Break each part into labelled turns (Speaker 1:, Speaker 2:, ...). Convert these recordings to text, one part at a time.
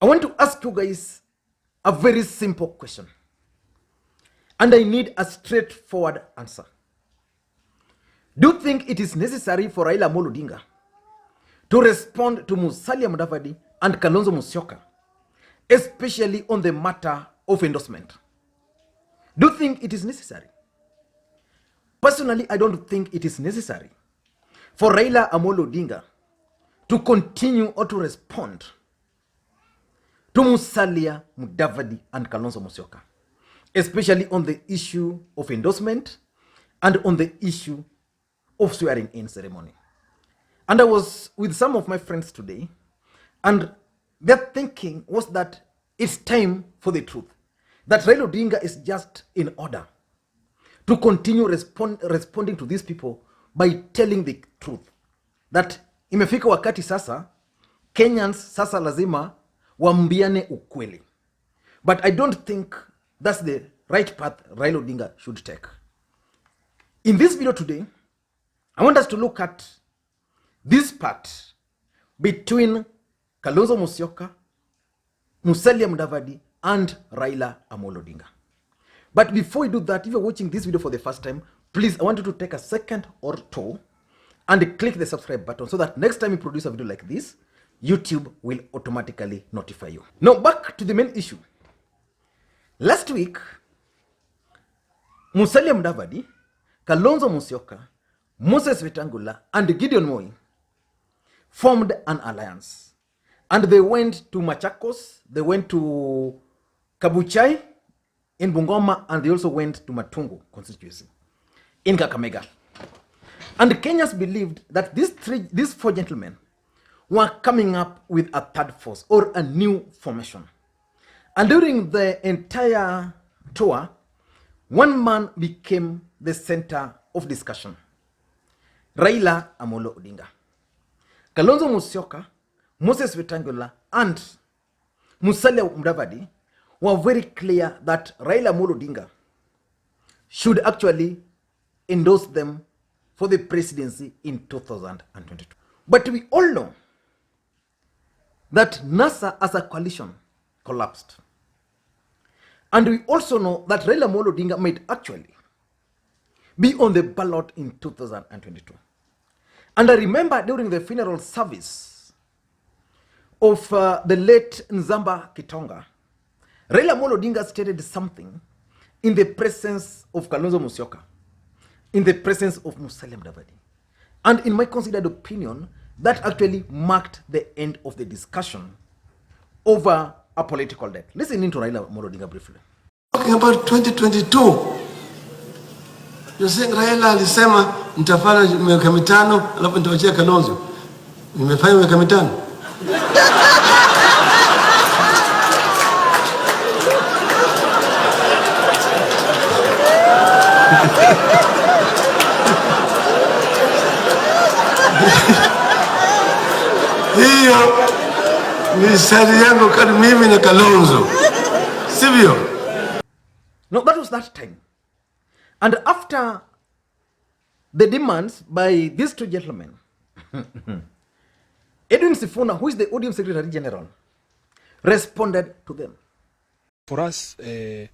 Speaker 1: want to ask you guys a very simple question. And I need a straightforward answer. Do you think it is necessary for Raila Odinga to respond to Musalia Mudavadi and Kalonzo Musyoka, especially on the matter of endorsement? Do you think it is necessary? Personally, I don't think it is necessary for Raila Odinga to continue or to respond to Musalia Mudavadi and Kalonzo Musyoka, especially on the issue of endorsement and on the issue of swearing in ceremony. And I was with some of my friends today, and their thinking was that it's time for the truth, that Raila Odinga is just in order to continue responding to these people by telling the truth, that imefika wakati sasa Kenyans sasa lazima wambiane ukweli. But I don't think that's the right path Raila Odinga should take. In this video today, I want us to look at this part between Kalonzo Musyoka, Musalia Mudavadi, and Raila Odinga. But before we do that, if you're watching this video for the first time, please, I want you to take a second or two and click the subscribe button so that next time we produce a video like this, YouTube will automatically notify you. Now, back to the main issue. Last week, Musalia Mudavadi, Kalonzo Musyoka, Moses Wetangula, and Gideon Moi formed an alliance. And they went to Machakos, they went to Kabuchai in Bungoma, and they also went to Matungu constituency in Kakamega. And Kenyans believed that these four gentlemen were coming up with a third force or a new formation. And during the entire tour, one man became the center of discussion: Raila Odinga. Kalonzo Musyoka, Moses Wetangula, and Musalia Mudavadi were very clear that Raila Odinga should actually endorse them for the presidency in 2022. But we all know that NASA as a coalition collapsed. And we also know that Raila Odinga might actually be on the ballot in 2022. And I remember during the funeral service of the late Nzamba Kitonga, Raila Odinga stated something in the presence of Kalonzo Musyoka, in the presence of Musalia Mudavadi. And in my considered opinion, that actually marked the end of the discussion over a political debt. Listen in to Raila Odinga briefly.
Speaker 2: Talking about 2022, you're saying Raila alisema nitafanya miaka mitano alafu nitawachia Kalonzo. Nimefanya miaka mitano. Hiyo ni sari yangu kati mimi na Kalonzo. Sivyo?
Speaker 1: No, that was that time. And after the demands by these two gentlemen, Edwin Sifuna, who is the ODM Secretary General, responded to them.
Speaker 3: For us, we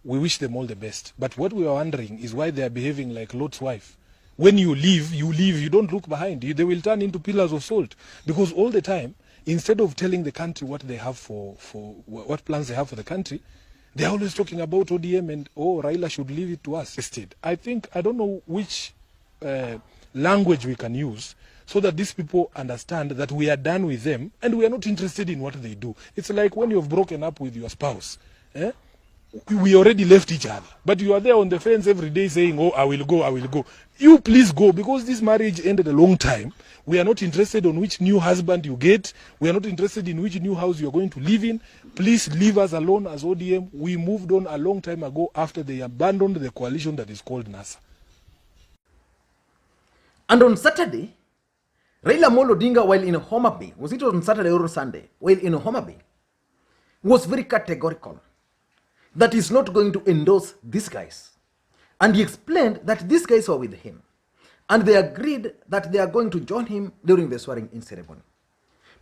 Speaker 3: wish them all the best. But what we are wondering is why they are behaving like Lot's wife. When you leave, you don't look behind. They will turn into pillars of salt. Because all the time, instead of telling the country what they have for what plans they have for the country, they are always talking about ODM and, oh, Raila should leave it to us. I don't know which language we can use so that these people understand that we are done with them and we are not interested in what they do. It's like when you've broken up with your spouse. We already left each other, but you are there on the fence every day saying, oh, I will go, I will go. You please go, because this marriage ended a long time. We are not interested on which new husband you get. We are not interested in which new house you are going to live in. Please leave us alone as ODM. We moved on a long time ago after they abandoned the coalition that is called NASA.
Speaker 1: And on Saturday, Raila Odinga, while in Homa Bay, was it on Saturday or Sunday, while in Homa Bay, was very categorical that he's not going to endorse these guys. And he explained that these guys were with him. And they agreed that they are going to join him during the swearing-in ceremony.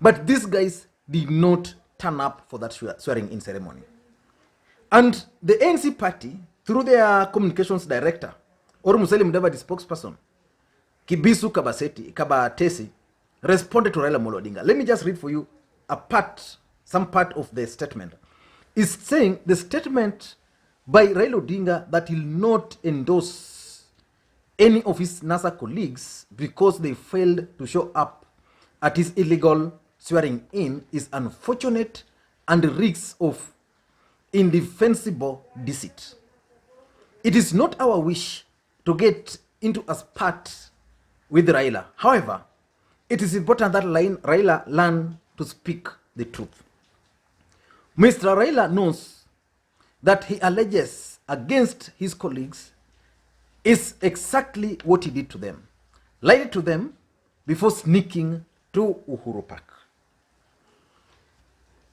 Speaker 1: But these guys did not turn up for that swearing-in ceremony. And the ANC party, through their communications director, or Musalia Mudavadi spokesperson, Kibisu Kabatesi, responded to Raila Odinga. Let me just read for you some part of the statement. It's saying the statement by Raila Odinga that he will not endorse any of his NASA colleagues because they failed to show up at his illegal swearing in is unfortunate and risks of indefensible deceit. It is not our wish to get into a spat with Raila. However, it is important that Raila learn to speak the truth. Mr. Raila knows that he alleges against his colleagues is exactly what he did to them. Lied to them before sneaking to Uhuru Park.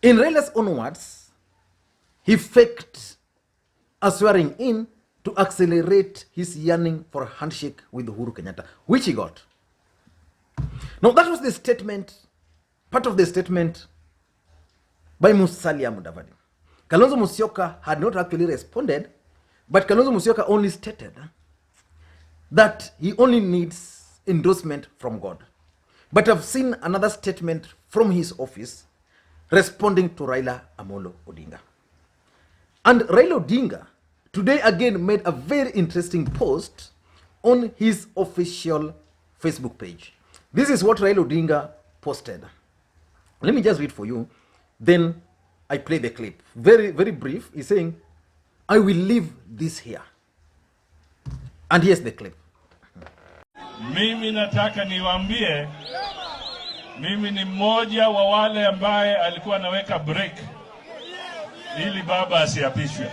Speaker 1: In Raila's own words, he faked a swearing in to accelerate his yearning for a handshake with Uhuru Kenyatta, which he got. Now, that was the statement, part of the statement by Musalia Mudavadi. Kalonzo Musyoka had not actually responded, but Kalonzo Musyoka only stated that he only needs endorsement from God. But I've seen another statement from his office responding to Raila Amolo Odinga. And Raila Odinga today again made a very interesting post on his official Facebook page. This is what Raila Odinga posted. Let me just read for you, then I play the clip. Very, very brief. He's saying, I will leave this here. And here's the clip.
Speaker 4: Mimi nataka niwaambie, mimi ni mmoja wa wale ambaye alikuwa anaweka break ili baba asiapishwe,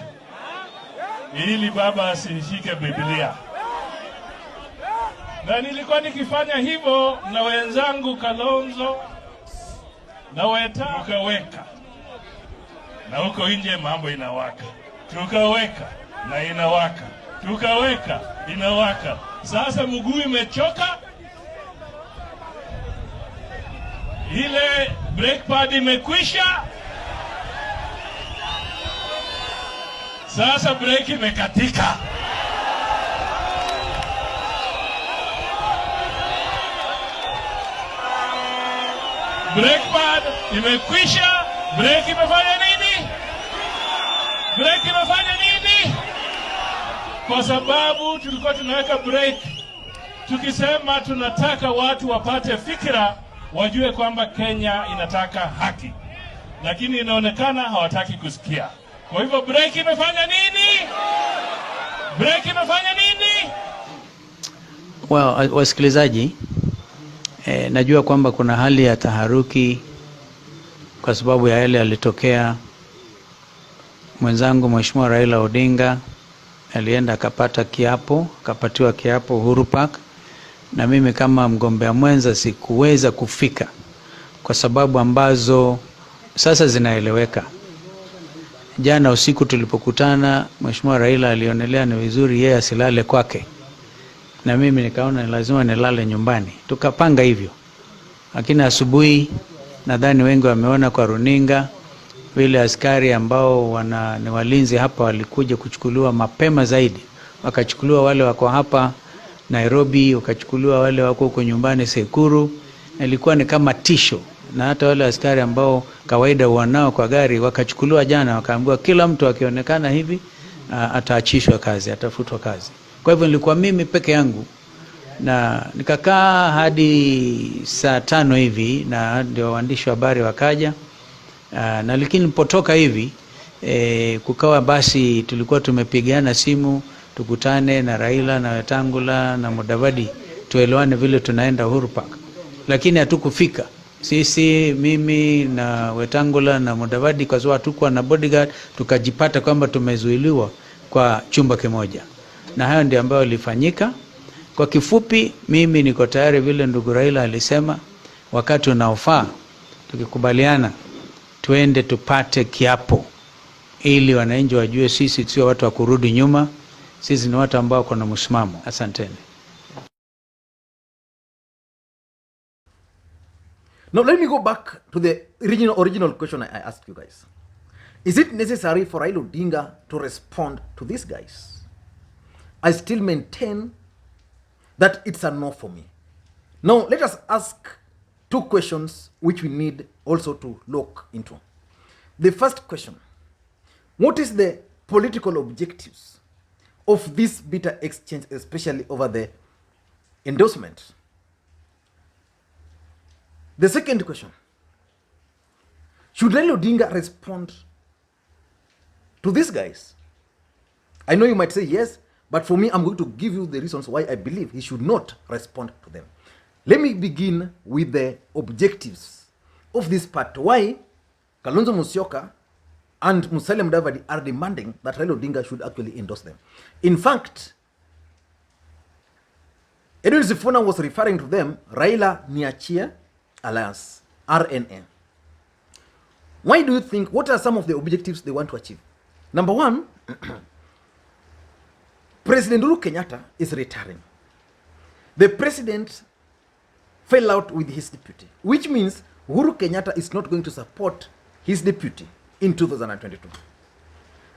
Speaker 4: ili baba asishike Biblia. Na nilikuwa nikifanya hivyo na wenzangu Kalonzo na tukaweka. Na huko nje mambo inawaka. Tukaweka na inawaka. Tukaweka inawaka. Sasa mguu imechoka. Ile brake pad imekwisha. Sasa brake imekatika. Brake pad imekwisha. Brake imefanya nini? Brake imefanya nini? Kwa sababu tulikuwa tunaweka brake tukisema tunataka watu wapate fikira, wajue kwamba Kenya inataka haki. Lakini inaonekana hawataki kusikia. Kwa hivyo brake imefanya nini? Brake imefanya nini?
Speaker 5: Well, wasikilizaji, najua kwamba kuna hali ya taharuki kwa sababu ya yale yalitokea. Mwenzangu Mheshimiwa Raila Odinga alienda akapatiwa kiapo Uhuru Park, na mimi kama mgombea mwenza sikuweza kufika kwa sababu ambazo sasa zinaeleweka. Jana usiku tulipokutana, Mheshimiwa Raila alionelea ni vizuri yeye asilale kwake, na mimi nikaona ni lazima nilale nyumbani. Tukapanga hivyo. Lakini asubuhi nadhani wengi wameona kwa runinga vile askari ambao ni walinzi hapa walikuja kuchukuliwa mapema zaidi. Wakachukuliwa wale wako hapa Nairobi, wakachukuliwa wale wako huko nyumbani Sekuru. Ilikuwa ni kama tisho, na hata wale askari ambao kawaida wanao kwa gari wakachukuliwa jana, wakaambiwa kila mtu akionekana hivi ataachishwa kazi, atafutwa kazi. Kwa hivyo nilikuwa mimi peke yangu, na nikakaa hadi saa 5 hivi, na ndio waandishi wa habari wakaja. Na lakini nilipotoka hivi kukawa basi tulikuwa tumepigana simu tukutane na Raila na Wetangula na Mudavadi tuelewane vile tunaenda Uhuru Park, lakini hatukufika. Sisi, mimi na Wetangula na Mudavadi, kwa sababu hatukuwa na bodyguard, tukajipata kwamba tumezuiliwa kwa chumba kimoja, na hayo ndio ambayo ilifanyika. Kwa kifupi, mimi niko tayari vile ndugu Raila alisema, wakati unaofaa tukikubaliana tuende tupate kiapo ili wananchi wajue sisi sio watu wa kurudi nyuma, sisi ni watu ambao kuna msimamo. Asanteni.
Speaker 1: Now, let me go back to the original question I asked you guys. Is it necessary for Raila Odinga to respond to these guys? I still maintain that it's a no for me. Now, let us ask two questions which we need also to look into. The first question: what is the political objectives of this bitter exchange, especially over the endorsement? The second question: should Raila Odinga respond to these guys? I know you might say yes, but for me, I'm going to give you the reasons why I believe he should not respond to them. Let me begin with the objectives of this part. Why Kalonzo Musyoka and Musalia Mudavadi are demanding that Raila Odinga should actually endorse them. In fact, Edwin Sifuna was referring to them Raila Niachia Alliance, RNA. Why do you think, what are some of the objectives they want to achieve? Number one, President Uhuru Kenyatta is retiring. The president fell out with his deputy, which means Uhuru Kenyatta is not going to support his deputy in 2022.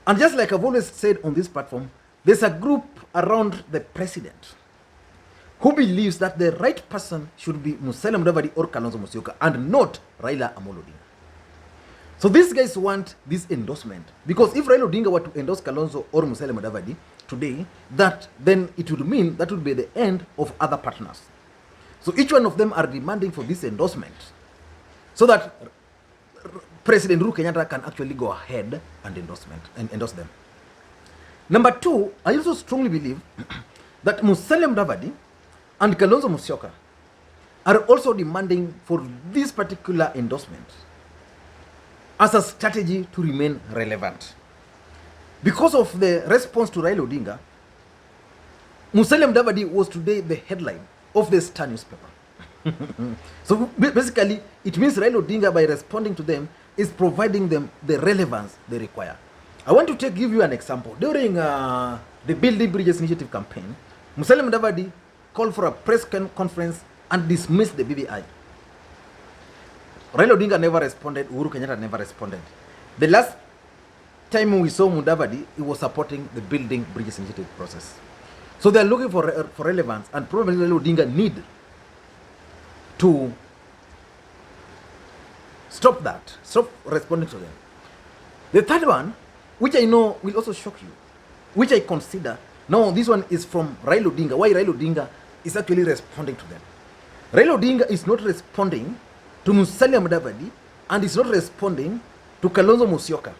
Speaker 1: And just like I've always said on this platform, there's a group around the president who believes that the right person should be Musalia Mudavadi or Kalonzo Musyoka and not Raila Odinga. So these guys want this endorsement, because if Raila Odinga were to endorse Kalonzo or Musalia Mudavadi today, then it would mean that would be the end of other partners. So each one of them are demanding for this endorsement so that President Uhuru Kenyatta can actually go ahead and endorse them. Number two, I also strongly believe that Musalia Mudavadi and Kalonzo Musyoka are also demanding for this particular endorsement as a strategy to remain relevant. Because of the response to Raila Odinga, Musalia Mudavadi was today the headline of the Star newspaper. So basically, it means Raila Odinga, by responding to them, is providing them the relevance they require. I want to give you an example. During the Building Bridges Initiative campaign, Musalia Mudavadi called for a press conference and dismissed the BBI. Raila Odinga never responded, Uhuru Kenyatta never responded. The last time we saw Mudavadi, he was supporting the Building Bridges Initiative process. So they are looking for relevance, and probably Raila Odinga need to stop responding to them. The third one, which I know will also shock you, which I consider, now this one is from Raila Odinga, why Raila Odinga is actually responding to them. Raila Odinga is not responding to Musalia Mudavadi and is not responding to Kalonzo Musyoka.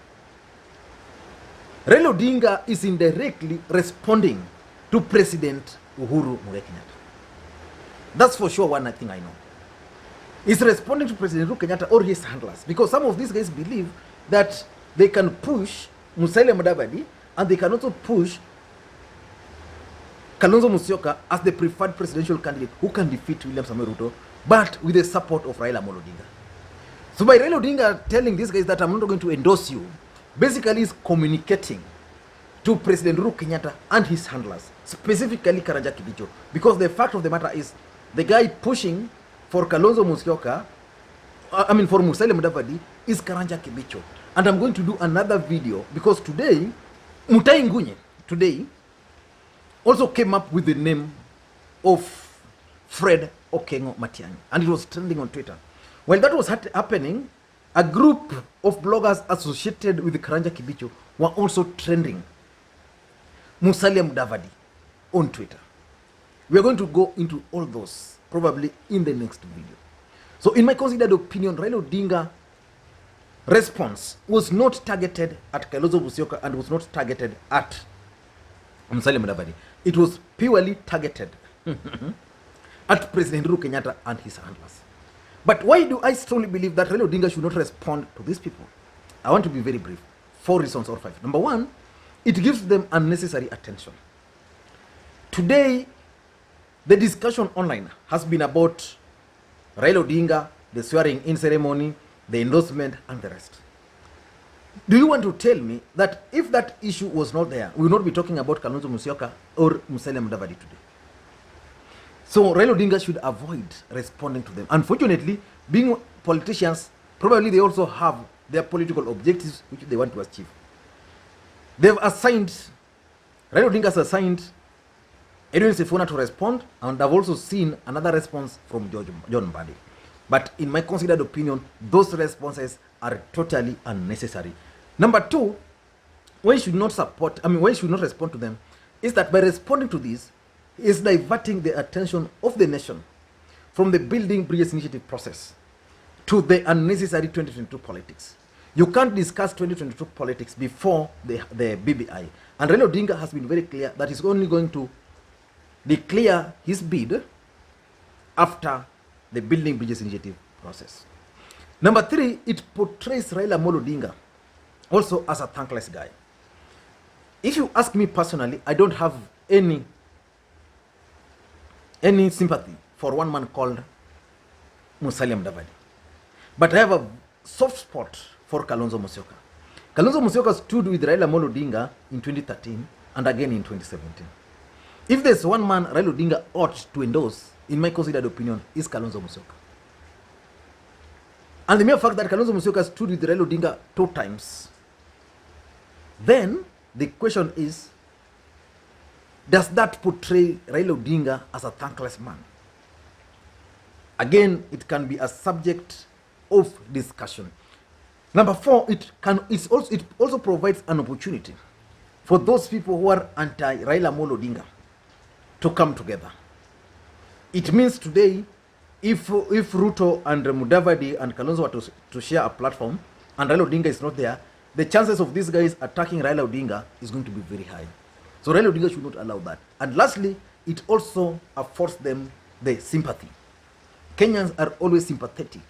Speaker 1: Raila Odinga is indirectly responding to President Uhuru Kenyatta. That's for sure one thing I know. He's responding to President Uhuru Kenyatta or his handlers, because some of these guys believe that they can push Musalia Mudavadi and they can also push Kalonzo Musyoka as the preferred presidential candidate who can defeat William Samoei Ruto, but with the support of Raila Odinga. So by Raila Odinga telling these guys that I'm not going to endorse you, basically is communicating to President Uhuru Kenyatta and his handlers, specifically Karanja Kibicho, because the fact of the matter is the guy pushing for Kalonzo Musyoka, for Musalia Mudavadi, is Karanja Kibicho. And I'm going to do another video, because today, Mutai Ngunye, today, also came up with the name of Fred Okengo Matiang'i, and it was trending on Twitter. While that was happening, a group of bloggers associated with Karanja Kibicho were also trending Musalia Mudavadi on Twitter. We are going to go into all those probably in the next video. So in my considered opinion, Raila Odinga response was not targeted at Kalonzo Musyoka and was not targeted at Musalia Mudavadi. It was purely targeted at President Uhuru Kenyatta and his handlers. But why do I strongly believe that Raila Odinga should not respond to these people? I want to be very brief. 4 reasons or 5. Number one, it gives them unnecessary attention. Today, the discussion online has been about Raila Odinga, the swearing-in ceremony, the endorsement, and the rest. Do you want to tell me that if that issue was not there, we would not be talking about Kalonzo Musyoka or Musalia Mudavadi today? So Raila Odinga should avoid responding to them. Unfortunately, being politicians, probably they also have their political objectives which they want to achieve. They've assigned, Raila Odinga has assigned Edwin Sifuna to respond, and I've also seen another response from John Mbadi. But in my considered opinion, those responses are totally unnecessary. Number two, why you should not why you should not respond to them is that by responding to this, is diverting the attention of the nation from the Building Bridges Initiative process to the unnecessary 2022 politics. You can't discuss 2022 politics before the BBI. And Raila Odinga has been very clear that he's only going to declare his bid after the Building Bridges Initiative process. Number three, it portrays Raila Odinga also as a thankless guy. If you ask me personally, I don't have any sympathy for one man called Musalia Mudavadi. But I have a soft spot for Kalonzo Musyoka. Kalonzo Musyoka stood with Raila Odinga in 2013 and again in 2017. If there's one man Raila Odinga ought to endorse, in my considered opinion, is Kalonzo Musyoka. And the mere fact that Kalonzo Musyoka stood with Raila Odinga 2 times, then the question is, does that portray Raila Odinga as a thankless man? Again, it can be a subject of discussion. Number four, it also provides an opportunity for those people who are anti-Raila Odinga to come together. It means today, if Ruto and Mudavadi and Kalonzo were to share a platform and Raila Odinga is not there, the chances of these guys attacking Raila Odinga is going to be very high. So Raila Odinga should not allow that. And lastly, it also affords them the sympathy. Kenyans are always sympathetic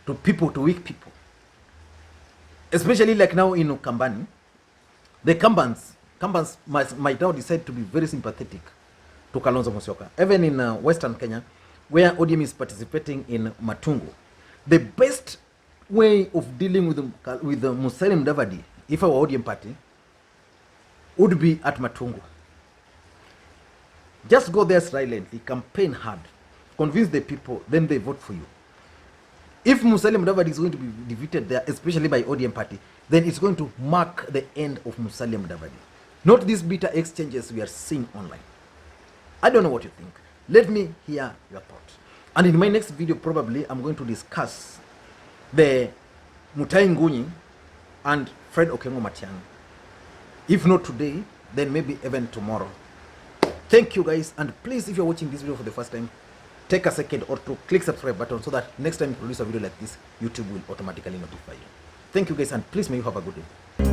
Speaker 1: to weak people. Especially like now in Ukambani, the Kambans might now decide to be very sympathetic to Kalonzo Musyoka. Even in Western Kenya, where ODM is participating in Matungu, the best way of dealing with Musalia Mudavadi, if our ODM party, would be at Matungu. Just go there silently, campaign hard, convince the people, then they vote for you. If Musalia Mudavadi is going to be defeated there, especially by ODM party, then it's going to mark the end of Musalia Mudavadi. Not these bitter exchanges we are seeing online. I don't know what you think. Let me hear your thoughts. And in my next video, probably, I'm going to discuss the Mutai Ngunyi and Fred Okengo Matiang'i. If not today, then maybe even tomorrow. Thank you guys, and please, if you're watching this video for the first time, take a second or two, click subscribe button so that next time you produce a video like this, YouTube will automatically notify you. Thank you guys, and please may you have a good day.